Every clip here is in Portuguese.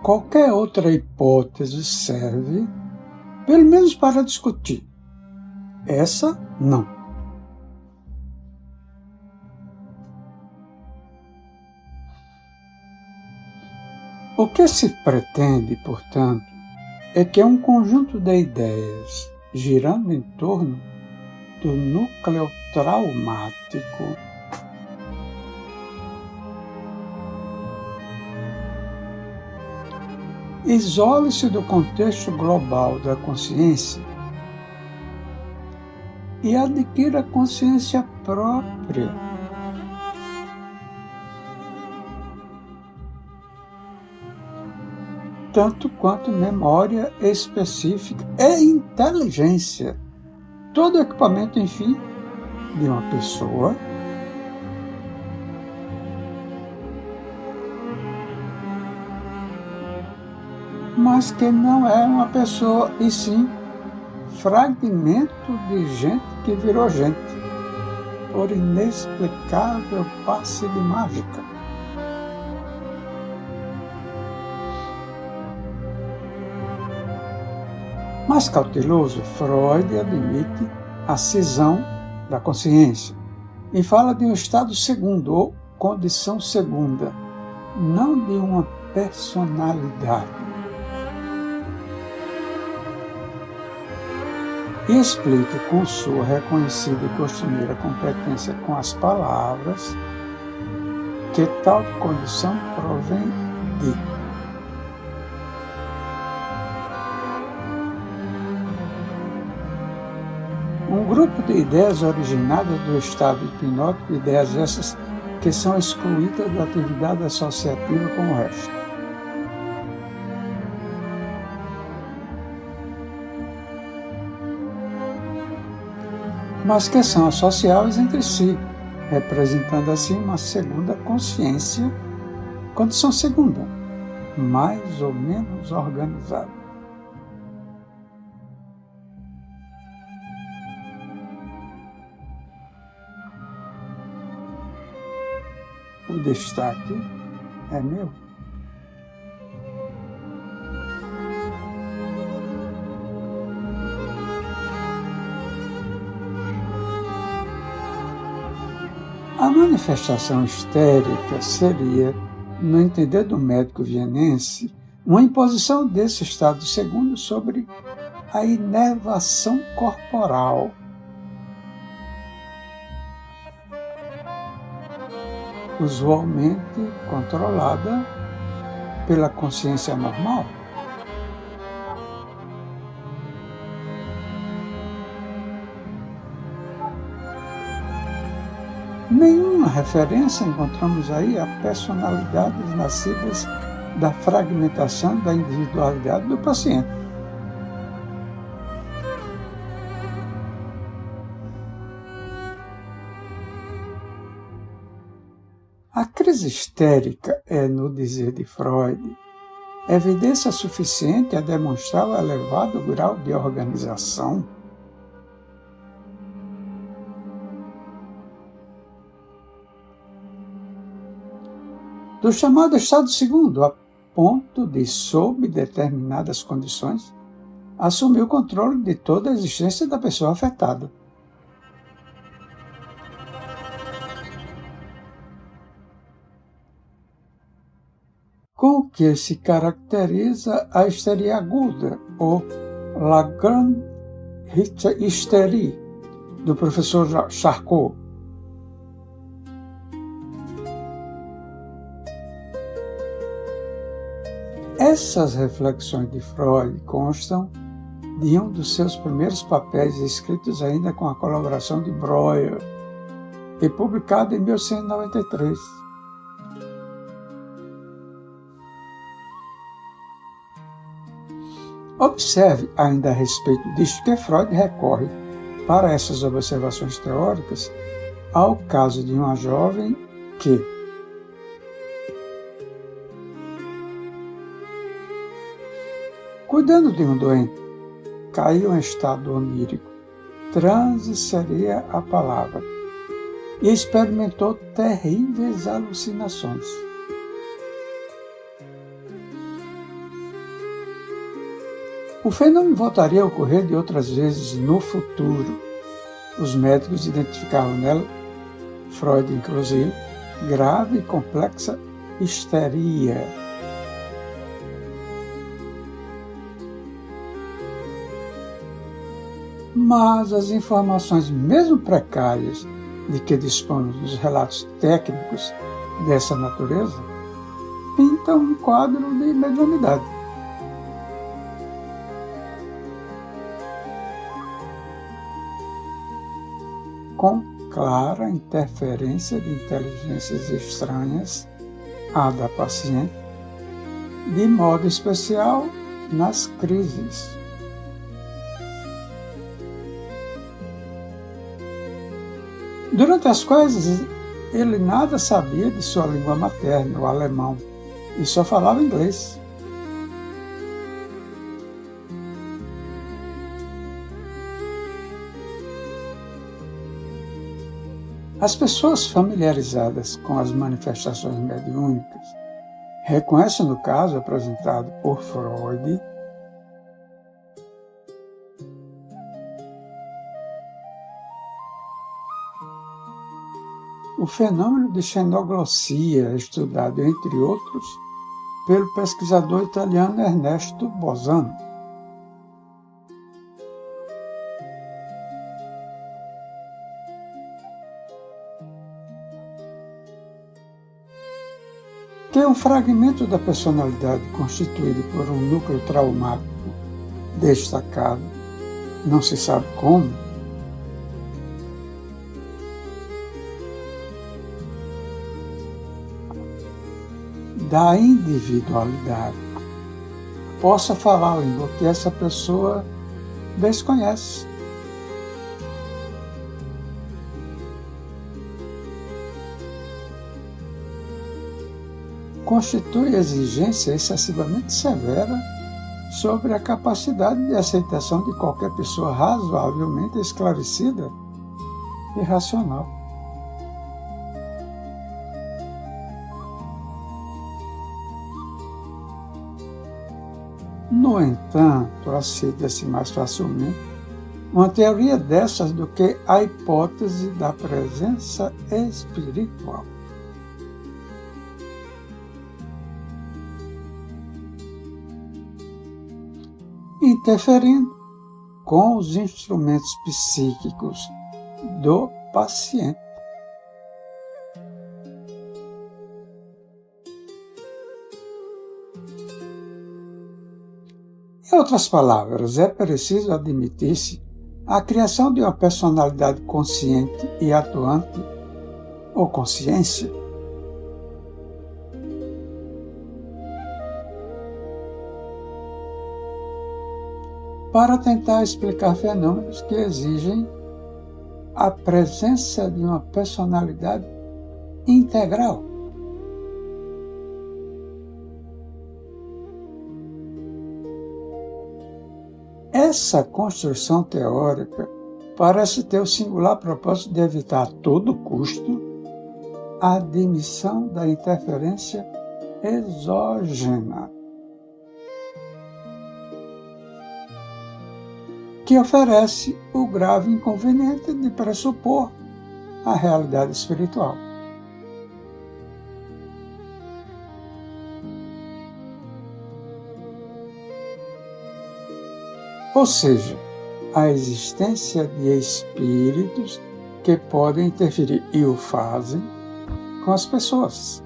Qualquer outra hipótese serve, pelo menos para discutir. Essa, não. O que se pretende, portanto, é que um conjunto de ideias girando em torno do núcleo traumático isole-se do contexto global da consciência e adquira consciência própria. Tanto quanto memória específica e inteligência. Todo equipamento, enfim, de uma pessoa mas que não é uma pessoa, e sim fragmento de gente que virou gente, por inexplicável passe de mágica. Mais cauteloso, Freud admite a cisão da consciência e fala de um estado segundo ou condição segunda, não de uma personalidade. E explica com sua reconhecida e costumeira competência com as palavras que tal condição provém de um grupo de ideias originadas do estado hipnótico, ideias essas que são excluídas da atividade associativa com o resto. Mas que são associáveis entre si, representando assim uma segunda consciência, condição segunda, mais ou menos organizada. O destaque é meu. A manifestação histérica seria, no entender do médico vienense, uma imposição desse estado segundo sobre a inervação corporal. Usualmente controlada pela consciência normal. Nenhuma referência encontramos aí a personalidades nascidas da fragmentação da individualidade do paciente. A crise histérica é, no dizer de Freud, evidência suficiente a demonstrar o elevado grau de organização do chamado estado segundo, a ponto de, sob determinadas condições, assumir o controle de toda a existência da pessoa afetada. Com o que se caracteriza a histeria aguda, ou La Grande Hystérie, do professor Charcot. Essas reflexões de Freud constam de um dos seus primeiros papéis, escritos ainda com a colaboração de Breuer, e publicado em 1893. Observe, ainda a respeito disto, que Freud recorre, para essas observações teóricas, ao caso de uma jovem que, cuidando de um doente, caiu em estado onírico, transe seria a palavra, e experimentou terríveis alucinações. O fenômeno voltaria a ocorrer de outras vezes no futuro. Os médicos identificavam nela, Freud inclusive, grave e complexa histeria. Mas as informações, mesmo precárias, de que dispomos nos relatos técnicos dessa natureza, pintam um quadro de mediunidade. Com clara interferência de inteligências estranhas à da paciente, de modo especial nas crises. Durante as quais ele nada sabia de sua língua materna, o alemão, e só falava inglês. As pessoas familiarizadas com as manifestações mediúnicas reconhecem no caso apresentado por Freud o fenômeno de xenoglossia, estudado, entre outros, pelo pesquisador italiano Ernesto Bolzano. Que um fragmento da personalidade constituído por um núcleo traumático destacado, não se sabe como, da individualidade, possa falar a língua que essa pessoa desconhece. Constitui exigência excessivamente severa sobre a capacidade de aceitação de qualquer pessoa razoavelmente esclarecida e racional. No entanto, aceita-se mais facilmente uma teoria dessas do que a hipótese da presença espiritual. Interferindo com os instrumentos psíquicos do paciente. Em outras palavras, é preciso admitir-se a criação de uma personalidade consciente e atuante, ou consciência, para tentar explicar fenômenos que exigem a presença de uma personalidade integral. Essa construção teórica parece ter o singular propósito de evitar a todo custo a admissão da interferência exógena, que oferece o grave inconveniente de pressupor a realidade espiritual. Ou seja, a existência de espíritos que podem interferir, e o fazem, com as pessoas.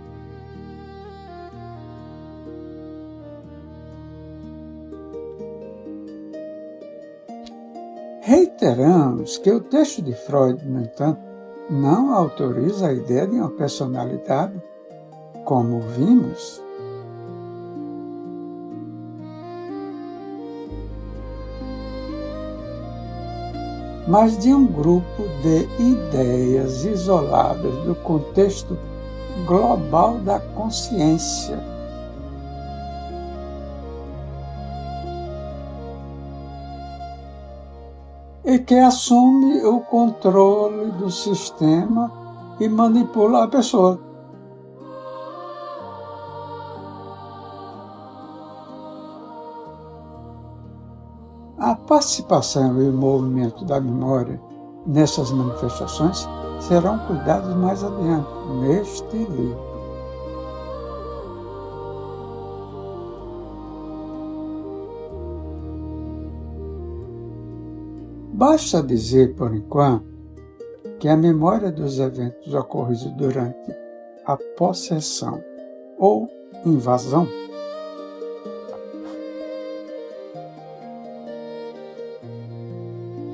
Reiteramos que o texto de Freud, no entanto, não autoriza a ideia de uma personalidade, como vimos, mas de um grupo de ideias isoladas do contexto global da consciência. E que assume o controle do sistema e manipula a pessoa. A participação e o movimento da memória nessas manifestações serão cuidados mais adiante neste livro. Basta dizer, por enquanto, que a memória dos eventos ocorridos durante a possessão ou invasão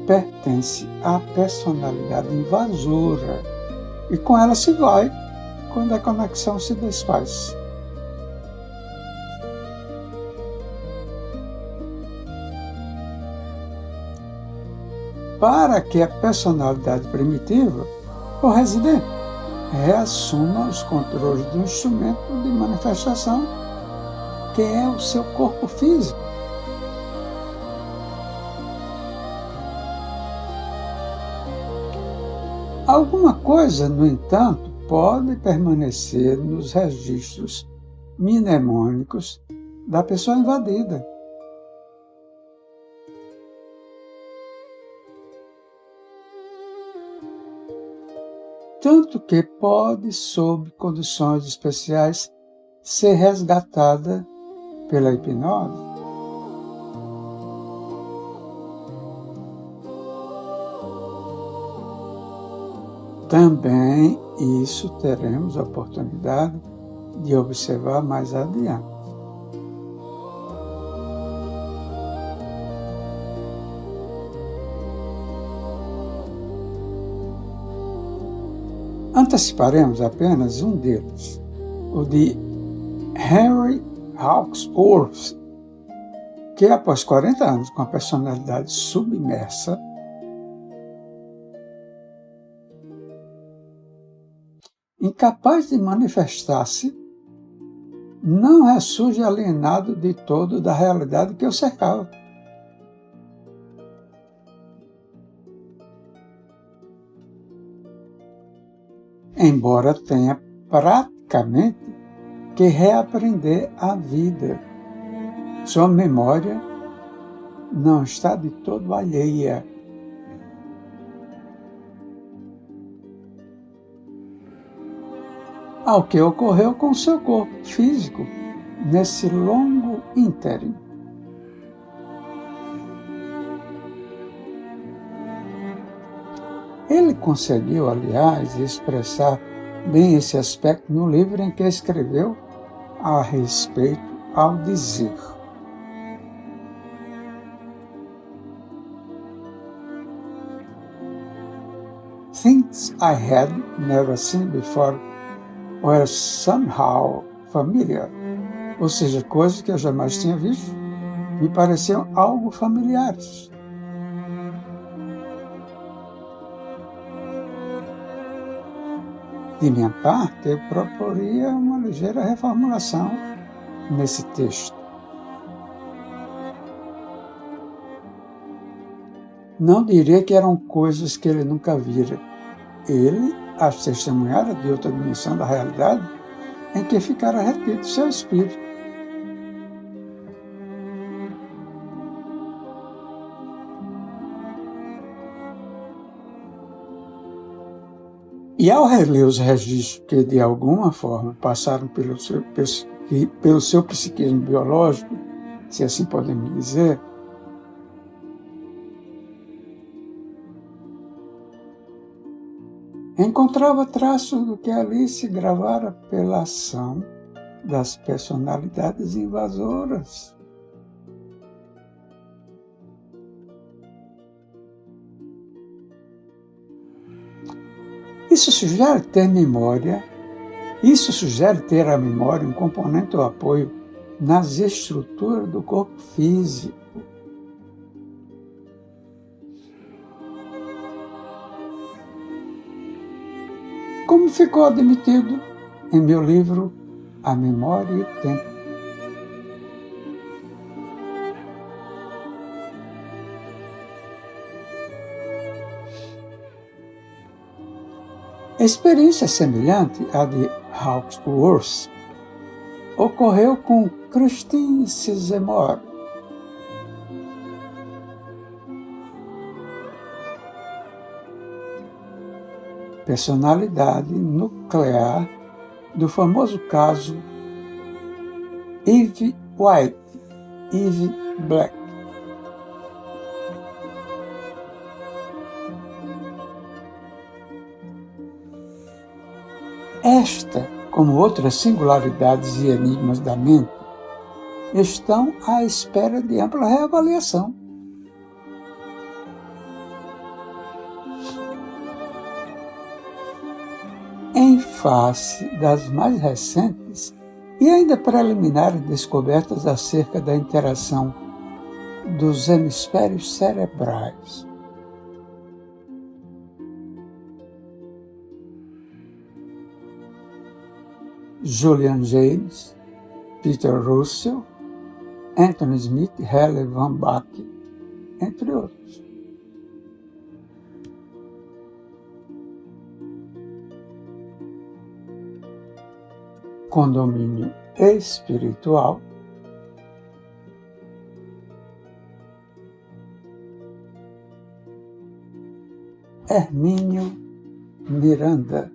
pertence à personalidade invasora e com ela se vai quando a conexão se desfaz. Para que a personalidade primitiva, ou residente, reassuma os controles do instrumento de manifestação, que é o seu corpo físico. Alguma coisa, no entanto, pode permanecer nos registros mnemônicos da pessoa invadida. Tanto que pode, sob condições especiais, ser resgatada pela hipnose. Também isso teremos a oportunidade de observar mais adiante. Anteciparemos apenas um deles, o de Henry Hawksworth, que após 40 anos com a personalidade submersa, incapaz de manifestar-se, não ressurge alienado de todo da realidade que o cercava. Embora tenha praticamente que reaprender a vida, sua memória não está de todo alheia. Ao que ocorreu com seu corpo físico nesse longo ínterim. Ele conseguiu, aliás, expressar bem esse aspecto no livro em que escreveu a respeito ao dizer: "Things I had never seen before were somehow familiar", ou seja, coisas que eu jamais tinha visto, me pareciam algo familiares. De minha parte, eu proporia uma ligeira reformulação nesse texto. Não diria que eram coisas que ele nunca vira. Ele as testemunhara de outra dimensão da realidade em que ficara retido seu espírito. E ao reler os registros que, de alguma forma, passaram pelo seu psiquismo biológico, se assim podemos dizer, encontrava traços do que ali se gravara pela ação das personalidades invasoras. Isso sugere ter a memória um componente ou apoio nas estruturas do corpo físico. Como ficou admitido em meu livro A Memória e o Tempo. Experiência semelhante à de Hawksworth ocorreu com Christine Sizemore, personalidade nuclear do famoso caso Eve White, Eve Black. Esta, como outras singularidades e enigmas da mente, estão à espera de ampla reavaliação. Em face das mais recentes e ainda preliminares descobertas acerca da interação dos hemisférios cerebrais. Julian Jaynes, Peter Russell, Anthony Smith, Helen Van Bach, entre outros. Condomínio espiritual, Hermínio Miranda.